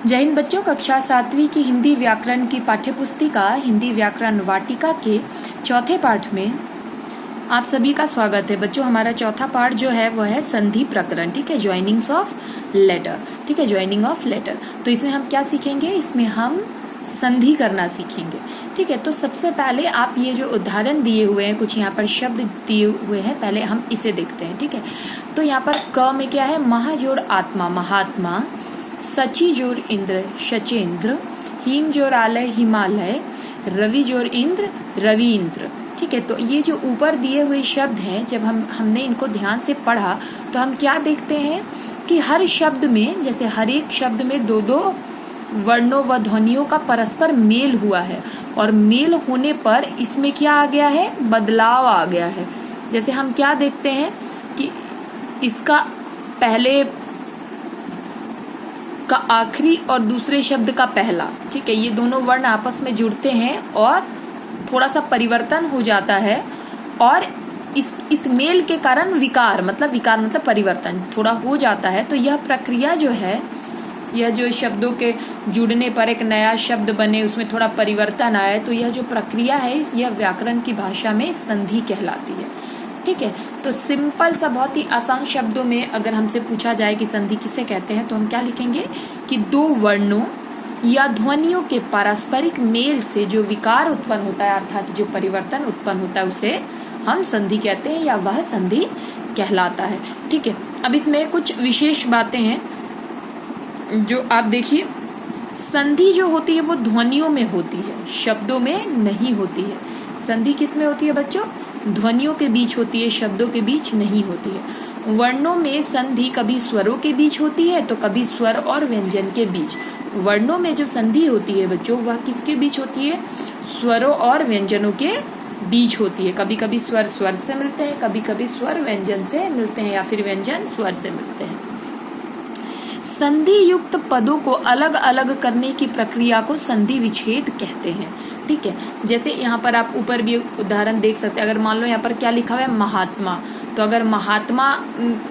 जय हिंद बच्चों, कक्षा 7वीं की हिंदी व्याकरण की पाठ्यपुस्तिका हिंदी व्याकरण वाटिका के चौथे पाठ में आप सभी का स्वागत है। बच्चों, हमारा चौथा पाठ जो है वह है संधि प्रकरण। ठीक है, ज्वाइनिंग्स ऑफ लेटर। ठीक है, ज्वाइनिंग ऑफ लेटर। तो इसमें हम क्या सीखेंगे? इसमें हम संधि करना सीखेंगे। ठीक है, तो सबसे पहले आप ये जो उदाहरण दिए हुए हैं, कुछ यहाँ पर शब्द दिए हुए हैं, पहले हम इसे देखते हैं। ठीक है, तो यहाँ पर क में क्या है? महा जोड़ आत्मा महात्मा, सची जोड़ इंद्र शचेंद्र, हिम जोड़ आलय हिमालय, रवि जोड़ इंद्र रविंद्र। ठीक है, तो ये जो ऊपर दिए हुए शब्द हैं, जब हमने इनको ध्यान से पढ़ा तो हम क्या देखते हैं कि हर शब्द में, जैसे हर एक शब्द में दो दो वर्णों व ध्वनियों का परस्पर मेल हुआ है, और मेल होने पर इसमें क्या आ गया है? बदलाव आ गया है। जैसे हम क्या देखते हैं कि इसका पहले का आखिरी और दूसरे शब्द का पहला, ठीक है, ये दोनों वर्ण आपस में जुड़ते हैं और थोड़ा सा परिवर्तन हो जाता है, और इस मेल के कारण विकार मतलब परिवर्तन थोड़ा हो जाता है। तो यह प्रक्रिया जो है, यह जो शब्दों के जुड़ने पर एक नया शब्द बने, उसमें थोड़ा परिवर्तन आए, तो यह जो प्रक्रिया है यह व्याकरण की भाषा में संधि कहलाती है। ठीक है, तो सिंपल सा बहुत ही आसान शब्दों में अगर हमसे पूछा जाए कि संधि किसे कहते हैं, तो हम क्या लिखेंगे कि दो वर्णों या ध्वनियों के पारस्परिक मेल से जो विकार उत्पन्न होता है, अर्थात जो परिवर्तन उत्पन्न होता है, उसे हम संधि कहते हैं या वह संधि कहलाता है। ठीक है, अब इसमें कुछ विशेष बातें हैं जो आप देखिए। संधि जो होती है वो ध्वनियों में होती है, शब्दों में नहीं होती है। संधि किस में होती है बच्चों? ध्वनियों के बीच होती है, शब्दों के बीच नहीं होती है। वर्णों में संधि कभी स्वरों के बीच होती है तो कभी स्वर और व्यंजन के बीच। वर्णों में जो संधि होती है बच्चों, वह किसके बीच होती है? स्वरों और व्यंजनों के बीच होती है। कभी कभी स्वर स्वर से मिलते हैं, कभी कभी स्वर व्यंजन से मिलते हैं, या फिर व्यंजन स्वर से मिलते हैं। संधि युक्त पदों को अलग अलग करने की प्रक्रिया को संधि विच्छेद कहते हैं। ठीक है, जैसे यहाँ पर आप ऊपर भी उदाहरण देख सकते हैं। अगर मान लो यहाँ पर क्या लिखा हुआ है? महात्मा। तो अगर महात्मा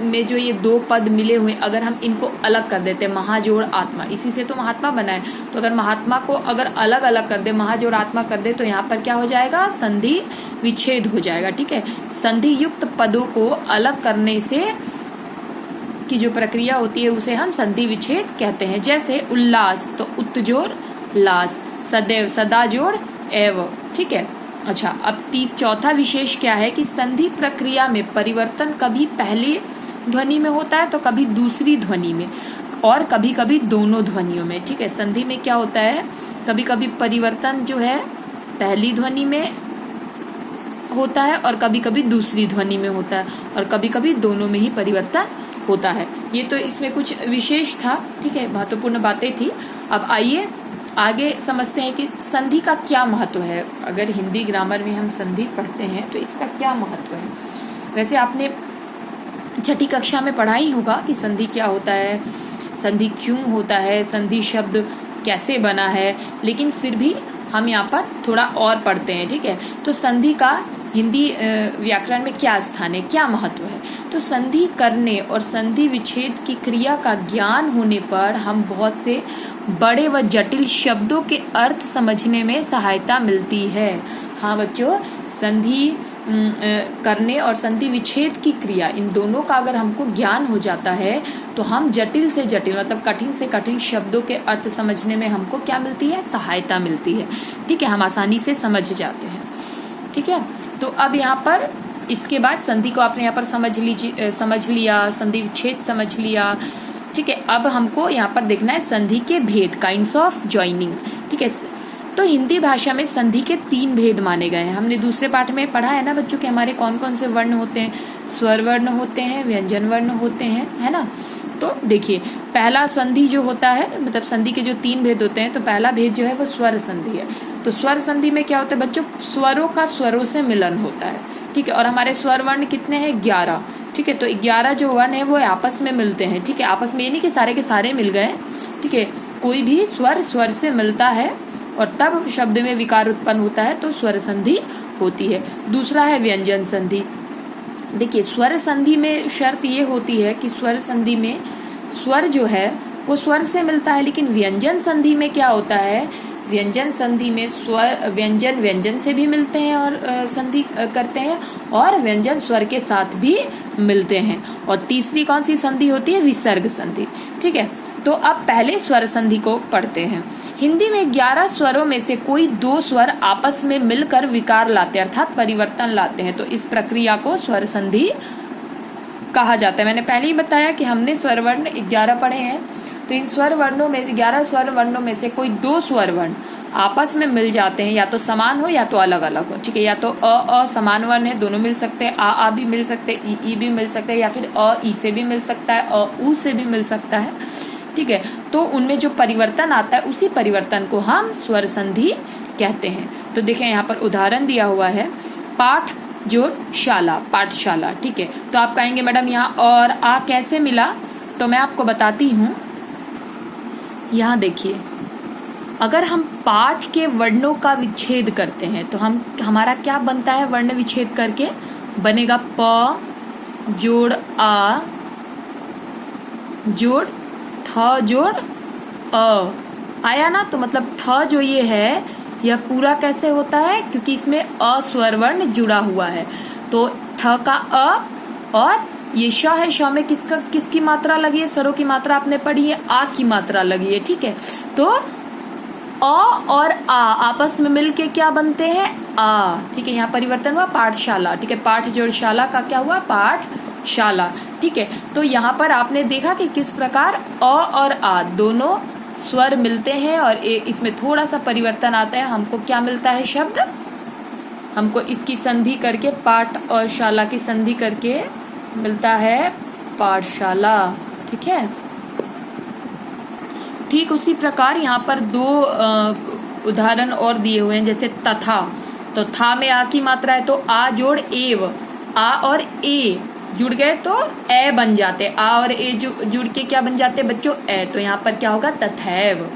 में जो ये दो पद मिले हुए, अगर हम इनको अलग कर देते, महाजोड़ आत्मा, इसी से तो महात्मा बना है, तो अगर महात्मा को अगर अलग अलग कर दे, महाजोड़ आत्मा कर दे, तो यहाँ पर क्या हो जाएगा? संधि विच्छेद हो जाएगा। ठीक है, संधि युक्त पदों को अलग करने से की जो प्रक्रिया होती है उसे हम संधि विच्छेद कहते हैं। जैसे उल्लास, तो उत जोड़ लास, सदैव सदा जोड़ एव। ठीक है, अच्छा, अब चौथा विशेष क्या है कि संधि प्रक्रिया में परिवर्तन कभी पहली ध्वनि में होता है तो कभी दूसरी ध्वनि में, और कभी कभी दोनों ध्वनियों में। ठीक है, संधि में क्या होता है? कभी कभी परिवर्तन जो है पहली ध्वनि में होता है और कभी कभी दूसरी ध्वनि में होता है, और कभी कभी दोनों में ही परिवर्तन होता है। ये तो इसमें कुछ विशेष था। ठीक है, महत्वपूर्ण बातें थी। अब आइए आगे समझते हैं कि संधि का क्या महत्व है। अगर हिंदी ग्रामर में हम संधि पढ़ते हैं तो इसका क्या महत्व है? वैसे आपने छठी कक्षा में पढ़ा ही होगा कि संधि क्या होता है, संधि क्यों होता है, संधि शब्द कैसे बना है, लेकिन फिर भी हम यहाँ पर थोड़ा और पढ़ते हैं। ठीक है, तो संधि का हिंदी व्याकरण में क्या स्थान है, क्या महत्व है? तो संधि करने और संधि विच्छेद की क्रिया का ज्ञान होने पर हम बहुत से बड़े व जटिल शब्दों के अर्थ समझने में सहायता मिलती है। हाँ बच्चों, संधि करने और संधि विच्छेद की क्रिया, इन दोनों का अगर हमको ज्ञान हो जाता है तो हम जटिल से जटिल मतलब कठिन से कठिन शब्दों के अर्थ समझने में हमको क्या मिलती है? सहायता मिलती है। ठीक है, हम आसानी से समझ जाते हैं। ठीक है, तो अब यहाँ पर इसके बाद संधि को आपने यहाँ पर समझ लिया, संधि विच्छेद समझ लिया। ठीक है, अब हमको यहाँ पर देखना है संधि के भेद, काइंड्स ऑफ जॉइनिंग। ठीक है, तो हिंदी भाषा में संधि के 3 भेद माने गए हैं। हमने दूसरे पाठ में पढ़ा है ना बच्चों कि हमारे कौन कौन से वर्ण होते हैं? स्वर वर्ण होते हैं, व्यंजन वर्ण होते हैं, है ना। तो देखिए, पहला संधि जो होता है, मतलब संधि के जो 3 भेद होते हैं, तो पहला भेद जो है वो स्वर संधि है। तो स्वर संधि में क्या होता है बच्चों? स्वरों का स्वरों से मिलन होता है। ठीक है, और हमारे स्वर वर्ण कितने हैं? 11। ठीक है, तो 11 जो वर्ण है वो आपस में मिलते हैं। ठीक है, आपस में ये नहीं कि सारे के सारे मिल गए। ठीक है, कोई भी स्वर स्वर से मिलता है और तब शब्द में विकार उत्पन्न होता है, तो स्वर संधि होती है। दूसरा है व्यंजन संधि। देखिए, स्वर संधि में शर्त ये होती है कि स्वर संधि में स्वर जो है वो स्वर से मिलता है। लेकिन व्यंजन संधि में क्या होता है, व्यंजन संधि में स्वर व्यंजन व्यंजन से भी मिलते हैं और संधि करते हैं, और व्यंजन स्वर के साथ भी मिलते हैं। और तीसरी कौन सी संधि होती है, विसर्ग संधि। ठीक है, तो अब पहले स्वर संधि को पढ़ते हैं। हिंदी में 11 स्वरों में से कोई 2 स्वर आपस में मिलकर विकार लाते हैं, अर्थात परिवर्तन लाते हैं, तो इस प्रक्रिया को स्वर संधि कहा जाता है। मैंने पहले ही बताया कि हमने स्वर वर्ण 11 पढ़े हैं, तो इन स्वर वर्णों में 11 स्वर वर्णों में से कोई 2 स्वर वर्ण आपस में मिल जाते हैं, या तो समान हो या तो अलग अलग हो। ठीक है, या तो अ समान वर्ण है, दोनों मिल सकते हैं, आ भी मिल सकते हैं, ई भी मिल सकते हैं, या फिर अ ई से भी मिल सकता है, अ ऊ से भी मिल सकता है। ठीक है, तो उनमें जो परिवर्तन आता है उसी परिवर्तन को हम स्वर संधि कहते हैं। तो देखें यहाँ पर उदाहरण दिया हुआ है, पाठ जोड़ शाला, पाठशाला। ठीक है, तो आप कहेंगे मैडम यहाँ और आ कैसे मिला, तो मैं आपको बताती हूँ। यहाँ देखिए, अगर हम पाठ के वर्णों का विच्छेद करते हैं तो हमारा क्या बनता है, वर्ण विच्छेद करके बनेगा प जोड़ आ जोड़ ठ जोड़ अ, आया ना। तो मतलब ठ जो ये है यह पूरा कैसे होता है, क्योंकि इसमें अ स्वर वर्ण जुड़ा हुआ है, तो ठ का अ, और ये श है, श में किसकी मात्रा लगी है, स्वरों की मात्रा आपने पढ़ी है, आ की मात्रा लगी है। ठीक है, तो अ और आ आपस में मिलके क्या बनते हैं, आ। ठीक है, यहाँ परिवर्तन हुआ पाठशाला। ठीक है, पाठ जोड़ शाला का क्या हुआ, पाठशाला। ठीक है, तो यहाँ पर आपने देखा कि किस प्रकार अ और आ दोनों स्वर मिलते हैं और इसमें थोड़ा सा परिवर्तन आता है। हमको क्या मिलता है शब्द, हमको इसकी संधि करके पाठ और शाला की संधि करके मिलता है पाठशाला। ठीक है, ठीक उसी प्रकार यहाँ पर 2 उदाहरण और दिए हुए हैं, जैसे तथा। तो था में आ की मात्रा है, तो आ जोड़ एव, आ और ए जुड़ गए तो ए बन जाते, आ और ए जुड़ के क्या बन जाते बच्चों, ए। तो यहाँ पर क्या होगा, तथैव।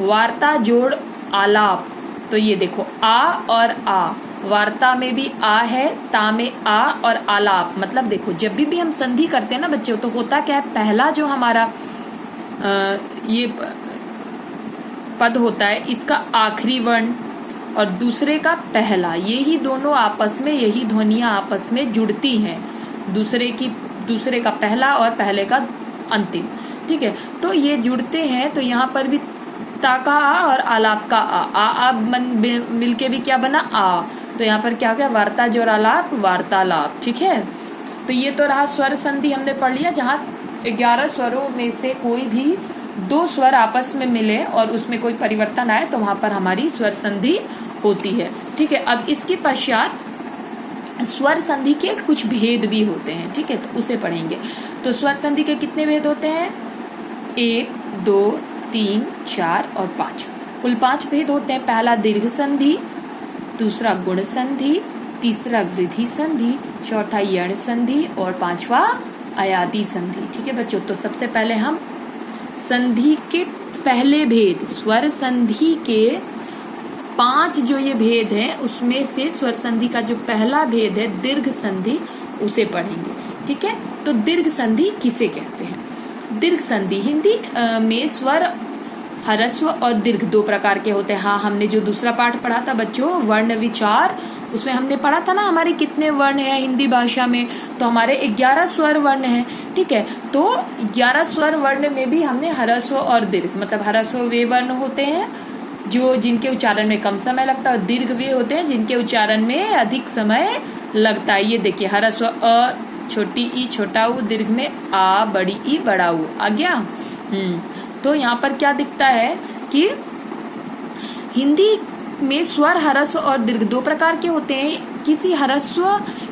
वार्ता जोड़ आलाप, तो ये देखो आ और आ, वार्ता में भी आ है, ता में आ, और आलाप मतलब देखो जब भी हम संधि करते हैं ना बच्चों, तो होता क्या है, पहला जो हमारा ये पद होता है इसका आखिरी वर्ण और दूसरे का पहला, यही दोनों आपस में, यही ध्वनियां आपस में जुड़ती हैं, दूसरे का पहला और पहले का अंतिम। ठीक है, तो ये जुड़ते हैं। तो यहाँ पर भी ता का आ और आलाप का आ मिलके भी क्या बना, आ। तो यहाँ पर क्या हो गया, वार्ता जोड़ आलाप, वार्तालाप। ठीक है, तो ये तो रहा स्वर संधि हमने पढ़ लिया, जहाँ 11 स्वरों में से कोई भी 2 स्वर आपस में मिले और उसमें कोई परिवर्तन आए तो वहां पर हमारी स्वर संधि होती है। ठीक है, अब इसके पश्चात स्वर संधि के कुछ भेद भी होते हैं। ठीक है, तो उसे पढ़ेंगे। तो स्वर संधि के कितने भेद होते हैं, 1 2 3 4 और 5, कुल 5 भेद होते हैं। पहला दीर्घ संधि, दूसरा गुण संधि, तीसरा वृद्धि संधि, चौथा यण संधि और 5वां अयादि संधि। ठीक है बच्चों, तो सबसे पहले हम संधि के पहले भेद, स्वर संधि के 5 जो ये भेद हैं उसमें से स्वर संधि का जो पहला भेद है दीर्घ संधि, उसे पढ़ेंगे। ठीक है, तो दीर्घ संधि किसे कहते हैं। दीर्घ संधि हिंदी में स्वर ह्रस्व और दीर्घ 2 प्रकार के होते हैं। हाँ, हमने जो दूसरा पाठ पढ़ा था बच्चों, वर्ण विचार, उसमें हमने पढ़ा था ना हमारे कितने वर्ण हैं हिंदी भाषा में, तो हमारे 11 स्वर वर्ण हैं। ठीक है, तो 11 स्वर वर्ण में भी हमने ह्रस्व और दीर्घ, मतलब ह्रस्व वे वर्ण होते हैं जो जिनके उच्चारण में कम समय लगता है, और दीर्घ वे होते हैं जिनके उच्चारण में अधिक समय लगता है। ये देखिए, ह्रस्व अ, छोटी ई छोटा ऊ, दीर्घ में आ, बड़ी ई बड़ा ऊ, आ गया। तो यहाँ पर क्या दिखता है कि हिंदी में स्वर ह्रस्व और दीर्घ 2 प्रकार के होते हैं।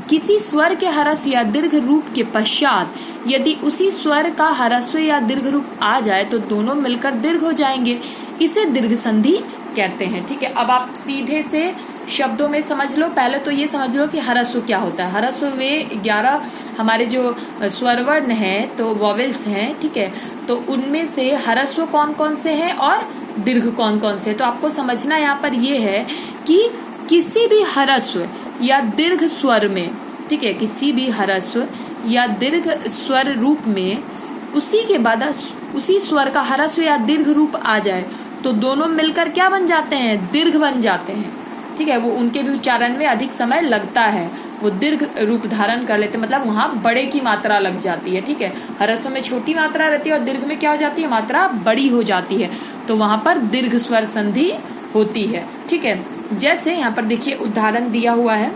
किसी स्वर के ह्रस्व या दीर्घ रूप के पश्चात यदि उसी स्वर का ह्रस्व या दीर्घ रूप आ जाए तो दोनों मिलकर दीर्घ हो जाएंगे, इसे दीर्घ संधि कहते हैं। ठीक है, अब आप सीधे से शब्दों में समझ लो। पहले तो ये समझ लो कि ह्रस्व क्या होता है। ह्रस्व वे 11 हमारे जो स्वर वर्ण हैं, तो वॉवेल्स हैं। ठीक है, तो उनमें से ह्रस्व कौन कौन से हैं और दीर्घ कौन कौन से। तो आपको समझना यहाँ पर ये है कि किसी भी ह्रस्व या दीर्घ स्वर में, ठीक है, किसी भी ह्रस्व या दीर्घ स्वर रूप में उसी के बाद उसी स्वर का ह्रस्व या दीर्घ रूप आ जाए तो दोनों मिलकर क्या बन जाते हैं, दीर्घ बन जाते हैं। ठीक है, वो उनके भी उच्चारण में अधिक समय लगता है, वो दीर्घ रूप धारण कर लेते, मतलब वहां बड़े की मात्रा लग जाती है। ठीक है, ह्रस्व में छोटी मात्रा रहती है और दीर्घ में क्या हो जाती है, मात्रा बड़ी हो जाती है, तो वहां पर दीर्घ स्वर संधि होती है। ठीक है, जैसे यहाँ पर देखिए उदाहरण दिया हुआ है।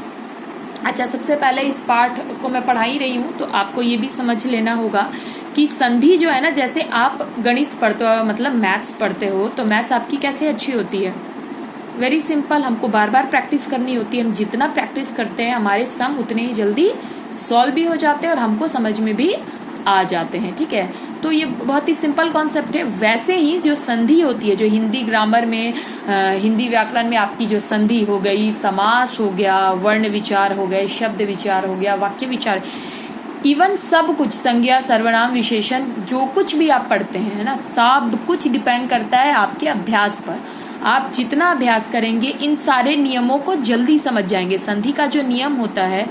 अच्छा, सबसे पहले इस पाठ को मैं पढ़ा ही रही हूँ तो आपको ये भी समझ लेना होगा कि संधि जो है ना, जैसे आप गणित पढ़ते हो, मतलब मैथ्स पढ़ते हो, तो मैथ्स आपकी कैसे अच्छी होती है, वेरी सिंपल, हमको बार बार प्रैक्टिस करनी होती है। हम जितना प्रैक्टिस करते हैं हमारे सम उतने ही जल्दी सॉल्व भी हो जाते हैं और हमको समझ में भी आ जाते हैं। ठीक है, तो ये बहुत ही सिंपल कॉन्सेप्ट है। वैसे ही जो संधि होती है, जो हिंदी ग्रामर में, हिंदी व्याकरण में आपकी जो संधि हो गई, समास हो गया, वर्ण विचार हो गए, शब्द विचार हो गया, वाक्य विचार, इवन सब कुछ, संज्ञा, सर्वनाम, विशेषण, जो कुछ भी आप पढ़ते हैं ना, सब कुछ डिपेंड करता है आपके अभ्यास पर। आप जितना अभ्यास करेंगे इन सारे नियमों को जल्दी समझ जाएंगे। संधि का जो नियम होता है,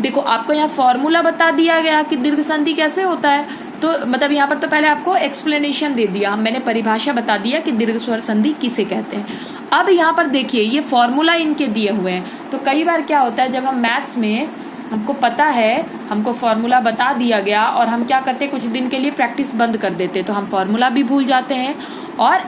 देखो आपको यहाँ फॉर्मूला बता दिया गया कि दीर्घ संधि कैसे होता है, तो मतलब यहाँ पर तो पहले आपको एक्सप्लेनेशन दे दिया, मैंने परिभाषा बता दिया कि दीर्घ स्वर संधि किसे कहते हैं। अब यहाँ पर देखिए ये फॉर्मूला इनके दिए हुए हैं, तो कई बार क्या होता है जब हम मैथ्स में हमको पता है, हमको फॉर्मूला बता दिया गया और हम क्या करते हैं, कुछ दिन के लिए प्रैक्टिस बंद कर देते, तो हम फॉर्मूला भी भूल जाते हैं और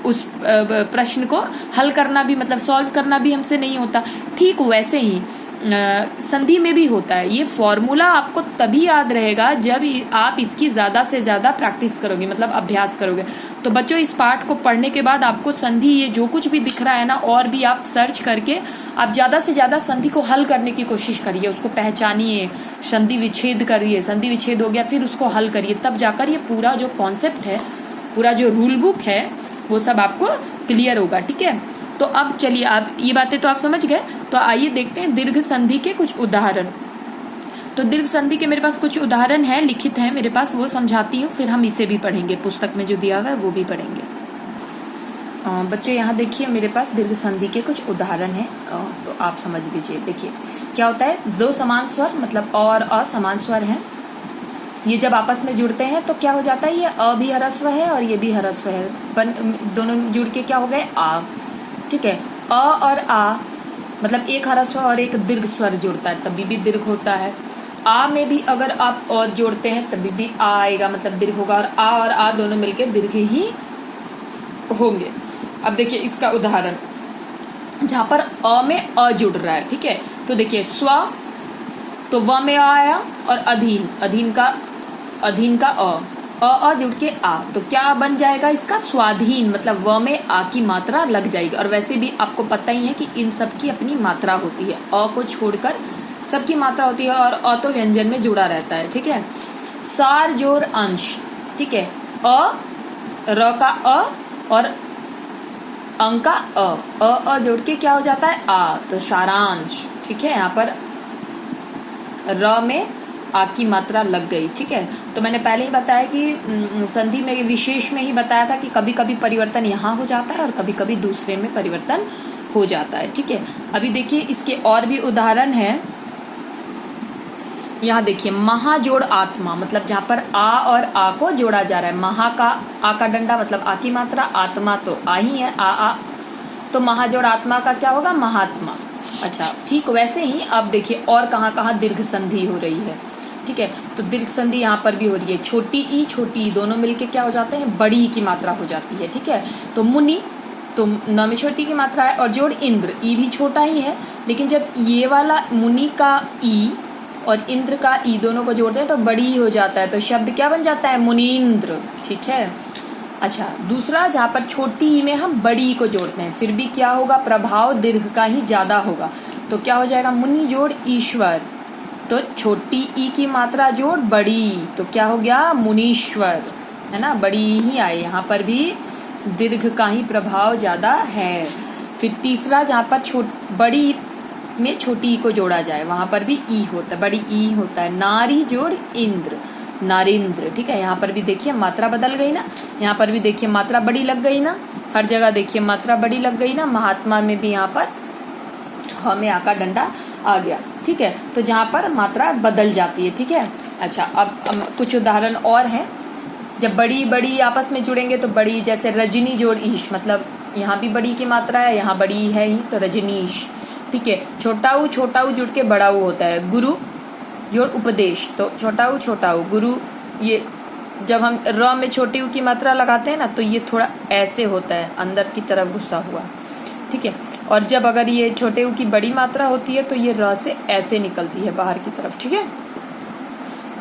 उस प्रश्न को हल करना भी, मतलब सॉल्व करना भी हमसे नहीं होता। ठीक वैसे ही संधि में भी होता है। ये फॉर्मूला आपको तभी याद रहेगा जब आप इसकी ज्यादा से ज्यादा प्रैक्टिस करोगे, मतलब अभ्यास करोगे। तो बच्चों, इस पाठ को पढ़ने के बाद आपको संधि, ये जो कुछ भी दिख रहा है ना, और भी आप सर्च करके आप ज्यादा से ज्यादा संधि को हल करने की कोशिश करिए, उसको पहचानिए, संधि विच्छेद करिए, संधि विच्छेद हो गया फिर उसको हल करिए, तब जाकर ये पूरा जो कॉन्सेप्ट है, पूरा जो रूल बुक है, वो सब आपको क्लियर होगा। ठीक है, तो अब चलिए, आप ये बातें तो आप समझ गए, तो आइए देखते हैं दीर्घ संधि के कुछ उदाहरण। तो दीर्घ संधि के मेरे पास कुछ उदाहरण है, लिखित है मेरे पास, वो समझाती हूँ, फिर हम इसे भी पढ़ेंगे, पुस्तक में जो दिया हुआ है वो भी पढ़ेंगे। बच्चों यहाँ देखिए मेरे पास दीर्घ संधि के कुछ उदाहरण है, तो आप समझ लीजिए। देखिए क्या होता है, दो समान स्वर मतलब और असमान स्वर है, ये जब आपस में जुड़ते हैं तो क्या हो जाता है, ये अ भी ह्रस्व है और ये भी ह्रस्व है, दोनों जुड़ के क्या हो गए, आ। ठीक है, अ और आ मतलब एक ह्रस्व और एक दीर्घ स्वर जुड़ता है तभी भी दीर्घ होता है। आ में भी अगर आप अ जोड़ते हैं तभी भी आ आएगा, मतलब दीर्घ होगा, और आ दोनों मिलकर दीर्घ ही होंगे। अब देखिए इसका उदाहरण, जहां पर अ में अ जुड़ रहा है, ठीक है, तो देखिए स्व, तो व में आ आया, और अधीन, अधीन का अ जुड़ के आ, तो क्या बन जाएगा इसका, स्वाधीन, मतलब व में आ की मात्रा लग जाएगी। और वैसे भी आपको पता ही है कि इन सब की अपनी मात्रा होती है, अ को छोड़कर सबकी मात्रा होती है, और अ तो व्यंजन में जुड़ा रहता है। ठीक है, सार जोड़ अंश, ठीक है, अ, र का अ और अंक का अ जोड़ के क्या हो जाता है, आ, तो सारांश। ठीक है, यहाँ पर र में आ की मात्रा लग गई। ठीक है, तो मैंने पहले ही बताया कि संधि में विशेष में ही बताया था कि कभी कभी परिवर्तन यहाँ हो जाता है और कभी कभी दूसरे में परिवर्तन हो जाता है। ठीक है, अभी देखिए इसके और भी उदाहरण है। यहाँ देखिए महाजोड़ आत्मा, मतलब जहाँ पर आ और आ को जोड़ा जा रहा है, महा का आ का डंडा मतलब आ की मात्रा, आत्मा तो आ ही है, आ, तो महाजोड़ आत्मा का क्या होगा, महात्मा। अच्छा, ठीक वैसे ही अब देखिए और कहाँ कहाँ दीर्घ संधि हो रही है। ठीक है, तो दीर्घ संधि यहाँ पर भी हो रही है, छोटी ई दोनों मिलके क्या हो जाते हैं, बड़ी की मात्रा हो जाती है। ठीक है, तो मुनि, तो न में छोटी की मात्रा है, और जोड़ इंद्र, ई भी छोटा ही है, लेकिन जब ये वाला मुनि का ई और इंद्र का ई दोनों को जोड़ते हैं तो बड़ी हो जाता है, तो शब्द क्या बन जाता है, मुनीन्द्र। ठीक है, अच्छा दूसरा, जहाँ पर छोटी ई में हम बड़ी को जोड़ते हैं फिर भी क्या होगा, प्रभाव दीर्घ का ही ज्यादा होगा, तो क्या हो जाएगा, मुनि जोड़ ईश्वर, तो छोटी ई की मात्रा जोड़ बड़ी, तो क्या हो गया, मुनीश्वर, है ना, बड़ी ही आए, यहाँ पर भी दीर्घ का ही प्रभाव ज्यादा है। फिर तीसरा, जहाँ पर बड़ी में छोटी ई को जोड़ा जाए वहां पर भी ई होता है, बड़ी ई होता है, नारी जोड़ इंद्र, नारिंद्र। ठीक है, यहाँ पर भी देखिए मात्रा बदल गई ना, यहाँ पर भी देखिए मात्रा बड़ी लग गई ना, हर जगह देखिए मात्रा बड़ी लग गई ना, महात्मा में भी यहाँ पर हमें आ का डंडा आ गया। ठीक है, तो जहाँ पर मात्रा बदल जाती है। ठीक है, अच्छा अब कुछ उदाहरण और हैं। जब बड़ी बड़ी आपस में जुड़ेंगे तो बड़ी, जैसे रजनी जोड़ ईश, मतलब यहाँ भी बड़ी की मात्रा है, यहाँ बड़ी है ही, तो रजनीश। ठीक है, छोटा ऊ जुड़ के बड़ा ऊ होता है। गुरु जोड़ उपदेश, तो छोटा ऊ गुरु। ये जब हम र में छोटी ऊ की मात्रा लगाते हैं ना, तो ये थोड़ा ऐसे होता है, अंदर की तरफ घुसा हुआ। ठीक है, और जब अगर ये छोटे ऊ की बड़ी मात्रा होती है तो ये र से ऐसे निकलती है बाहर की तरफ। ठीक है,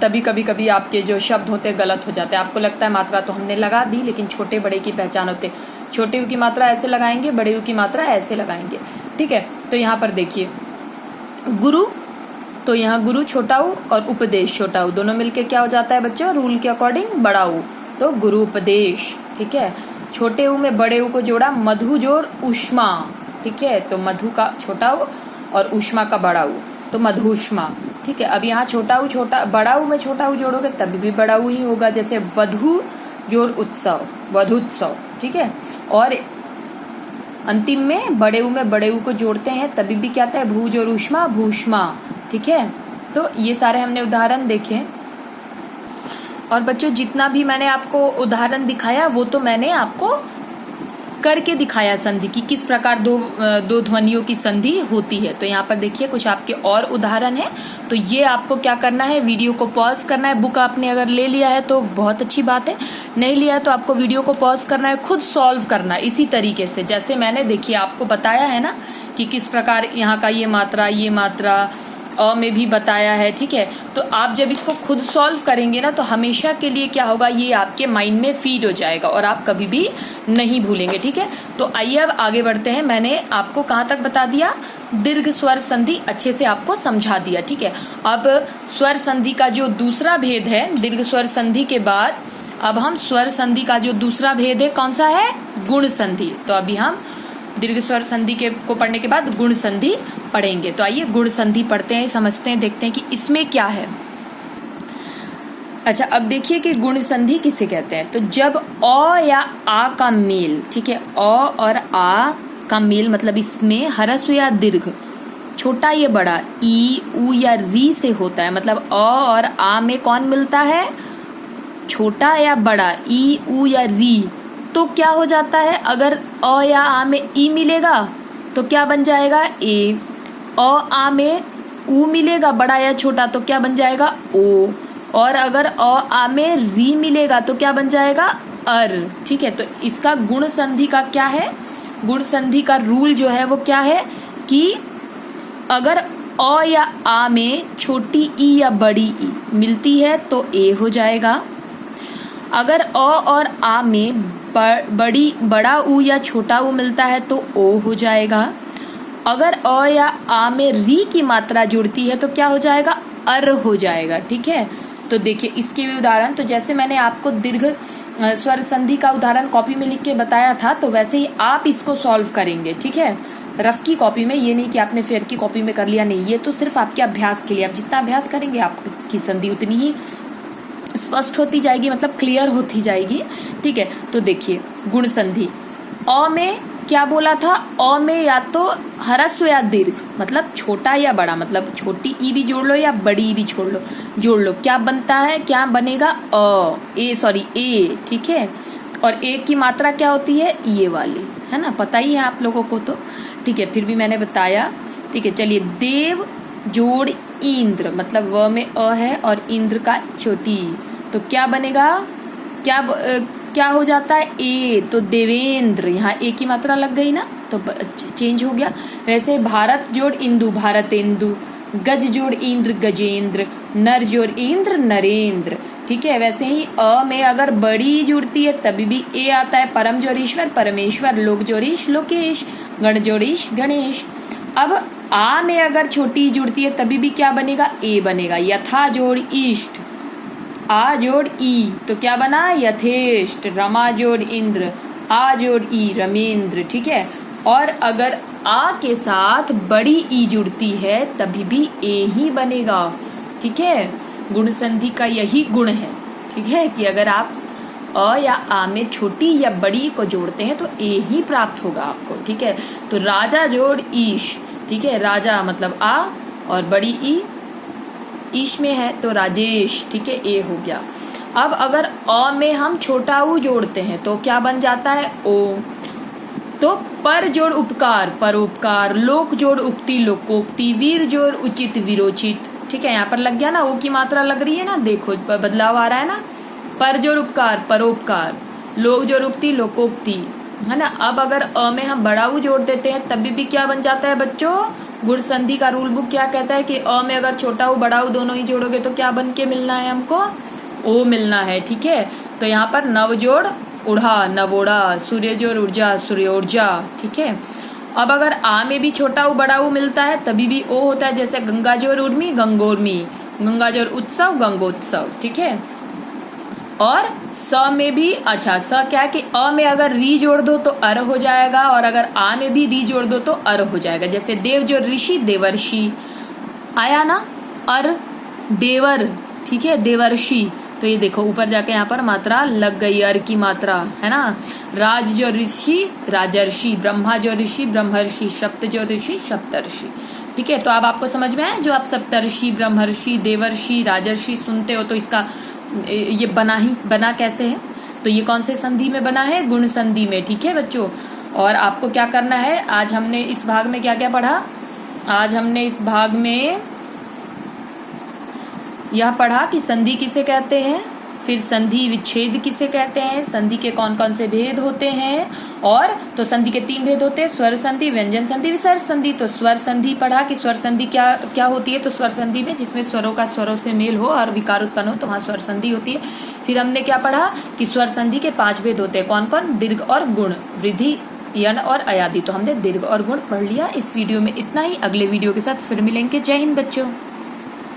तभी कभी कभी आपके जो शब्द होते हैं गलत हो जाते हैं। आपको लगता है मात्रा तो हमने लगा दी, लेकिन छोटे बड़े की पहचान होते, छोटे ऊ की मात्रा ऐसे लगाएंगे, बड़े ऊ की मात्रा ऐसे लगाएंगे। ठीक है, तो यहाँ पर देखिए गुरु, तो यहाँ गुरु छोटा ऊ और उपदेश छोटा ऊ, दोनों मिलके क्या हो जाता है बच्चों, रूल के अकॉर्डिंग बड़ा ऊ, तो गुरु उपदेश। ठीक है, छोटे ऊ में बड़े ऊ को जोड़ा, मधु जोड़ उष्मा। ठीक है, तो मधु का छोटा ऊ और उष्मा का बड़ा ऊ, तो मधुष्मा। ठीक है, अब यहाँ छोटा ऊ बड़ा ऊ में छोटा ऊ जोड़ोगे तभी भी बड़ा ऊ ही होगा, जैसे वधु जोड़ उत्सव, वधुत्सव। ठीक है, और अंतिम में बड़े ऊ को जोड़ते हैं तभी भी क्या आता है, भू जोड़ उष्मा, भूष्मा। ठीक है, तो ये सारे हमने उदाहरण देखे। और बच्चों जितना भी मैंने आपको उदाहरण दिखाया वो तो मैंने आपको करके दिखाया संधि की, किस प्रकार दो ध्वनियों की संधि होती है। तो यहाँ पर देखिए कुछ आपके और उदाहरण है। तो ये आपको क्या करना है, वीडियो को पॉज करना है। बुक आपने अगर ले लिया है तो बहुत अच्छी बात है, नहीं लिया है तो आपको वीडियो को पॉज करना है, खुद सॉल्व करना है इसी तरीके से जैसे मैंने देखिए आपको बताया है ना, कि किस प्रकार यहाँ का ये मात्रा अ में भी बताया है। ठीक है, तो आप जब इसको खुद सॉल्व करेंगे ना, तो हमेशा के लिए क्या होगा, ये आपके माइंड में फीड हो जाएगा और आप कभी भी नहीं भूलेंगे। ठीक है, तो आइए अब आगे बढ़ते हैं। मैंने आपको कहाँ तक बता दिया, दीर्घ स्वर संधि अच्छे से आपको समझा दिया। ठीक है, अब स्वर संधि का जो दूसरा भेद है, दीर्घ स्वर संधि के बाद अब हम स्वर संधि का जो दूसरा भेद है कौन सा है, गुण संधि। तो अभी हम दीर्घ स्वर संधि को पढ़ने के बाद गुण संधि पढ़ेंगे। तो आइए गुण संधि पढ़ते हैं, समझते हैं, देखते हैं कि इसमें क्या है। अच्छा, अब देखिए कि गुण संधि किसे कहते हैं। तो जब अ या आ का मेल, ठीक है, अ और आ का मेल, मतलब इसमें ह्रस्व या दीर्घ, छोटा या बड़ा, ई, उ या री से होता है। मतलब अ और आ में कौन मिलता है, छोटा या बड़ा, ई, उ या री, तो क्या हो जाता है, अगर अ या आ में ई मिलेगा तो क्या बन जाएगा, ए। अ आ में उ मिलेगा बड़ा या छोटा तो क्या बन जाएगा, ओ। और अगर अ आ में री मिलेगा तो क्या बन जाएगा, अर। ठीक है, तो इसका गुण संधि का क्या है, गुण संधि का रूल जो है वो क्या है कि अगर अ या आ में छोटी ई या बड़ी ई मिलती है तो ए हो जाएगा। अगर अ और आ में बड़ा ऊ या छोटा ऊ मिलता है तो ओ हो जाएगा। अगर अ या आ में री की मात्रा जुड़ती है तो क्या हो जाएगा, अर हो जाएगा। ठीक है, तो देखिए इसके भी उदाहरण, तो जैसे मैंने आपको दीर्घ स्वर संधि का उदाहरण कॉपी में लिख के बताया था, तो वैसे ही आप इसको सॉल्व करेंगे। ठीक है, रफ की कॉपी में, ये नहीं कि आपने फेयर की कॉपी में कर लिया, नहीं, ये तो सिर्फ आपके अभ्यास के लिए। आप जितना अभ्यास करेंगे आपकी संधि उतनी ही स्पष्ट होती जाएगी, मतलब क्लियर होती जाएगी। ठीक है, तो देखिए गुण संधि, अ में क्या बोला था, अ में या तो ह्रस्व या दीर्घ, मतलब छोटा या बड़ा, मतलब छोटी ई भी जोड़ लो या बड़ी ई भी जोड़ लो, क्या बनता है, क्या बनेगा, ए। ठीक है, और ए की मात्रा क्या होती है, ये वाली, है ना, पता ही है आप लोगों को। तो ठीक है, फिर भी मैंने बताया। ठीक है, चलिए, देव जोड़ इंद्र, मतलब व में अ है और इंद्र का छोटी, तो क्या बनेगा, क्या हो जाता है, ए, तो देवेंद्र, यहाँ ए की मात्रा लग गई ना, तो चेंज हो गया। वैसे भारत जोड़ इंदु, भारतेंदु, गज जोड़ इंद्र, गजेंद्र, नर जोड़ इंद्र, नरेंद्र। ठीक है, वैसे ही अ में अगर बड़ी जुड़ती है तभी भी ए आता है, परम जोड़ ईश्वर, परमेश्वर, लोक जोड़ ईश, लोकेश, गण जोड़ ईश, गणेश। अब आ में अगर छोटी जुड़ती है तभी भी क्या बनेगा, ए बनेगा। यथा जोड़ इष्ट, आ जोड़ ई, तो क्या बना, यथेष्ट। रमा जोड़ इंद्र, आ जोड़ ई, रमेंद्र। ठीक है, और अगर आ के साथ बड़ी ई जुड़ती है तभी भी ए ही बनेगा। ठीक है, गुण संधि का यही गुण है। ठीक है, कि अगर आप अ या आ में छोटी या बड़ी को जोड़ते हैं तो ए ही प्राप्त होगा आपको। ठीक है, तो राजा जोड़ ईश, ठीक है, राजा मतलब आ और बड़ी ई ईश में है तो राजेश। ठीक है, ए हो गया। अब अगर अ में हम छोटा ऊ जोड़ते हैं तो क्या बन जाता है, ओ। तो पर जोड़ उपकार परोपकार, लोक जोड़ उक्ति लोकोक्ति, वीर जोड़ उचित वीरोचित। ठीक है, यहाँ पर लग गया ना, ओ की मात्रा लग रही है ना, देखो बदलाव आ रहा है ना। पर जोड़ उपकार परोपकार, लोक जोड़ उक्ति लोकोक्ति, है ना। अब अगर अ में हम बड़ा ऊ जोड़ देते हैं तभी भी क्या बन जाता है बच्चों, गुण संधि का रूल बुक क्या कहता है कि अ में अगर छोटा ऊ बड़ा ऊ दोनों ही जोड़ोगे तो क्या बन के मिलना है हमको, ओ मिलना है। ठीक है, तो यहाँ पर नव जोड़ उड़ा नवोड़ा, सूर्य जोड़ ऊर्जा सूर्योर्जा। ठीक है, अब अगर आ में भी छोटा ऊ बड़ा ऊ मिलता है तभी भी ओ होता है, जैसे गंगा जोड़ उर्मी गंगोर्मी, गंगा जोड़ उत्सव गंगोत्सव। ठीक है, और स में भी, अच्छा स क्या है कि अ में अगर री जोड़ दो तो अर हो जाएगा, और अगर आ में भी री जोड़ दो तो अर हो जाएगा। जैसे देव जोड़ ऋषि देवर्षि, आया ना, अर देवर। ठीक है, देवर्षि। तो ये देखो ऊपर जाके यहाँ पर मात्रा लग गई, अर की मात्रा, है ना। राज जो ऋषि राजर्षि, ब्रह्मा जो ऋषि ब्रह्मर्षि, सप्त जो ऋषि सप्तर्षि। ठीक है, तो अब आपको समझ में आया, जो आप सप्तर्षि ब्रह्मर्षि देवर्षि राजर्षि सुनते हो तो इसका ये बना कैसे है, तो ये कौन से संधि में बना है, गुण संधि में। ठीक है बच्चों, और आपको क्या करना है, आज हमने इस भाग में क्या क्या पढ़ा, आज हमने इस भाग में यह पढ़ा कि संधि किसे कहते हैं, फिर संधि विच्छेद किसे कहते हैं, संधि के कौन कौन से भेद होते हैं, और तो संधि के 3 भेद होते हैं, स्वर संधि व्यंजन संधि विसर्ग संधि। तो स्वर संधि पढ़ा कि स्वर संधि क्या क्या होती है, तो स्वर संधि में जिसमें स्वरों का स्वरों से मेल हो और विकार उत्पन्न हो तो वहां स्वर संधि होती है। फिर हमने क्या पढ़ा कि स्वर संधि के 5 भेद होते हैं, कौन कौन, दीर्घ और गुण, वृद्धि यण और अयादि। तो हमने दीर्घ और गुण पढ़ लिया। इस वीडियो में इतना ही, अगले वीडियो के साथ फिर मिलेंगे। जय हिंद बच्चों।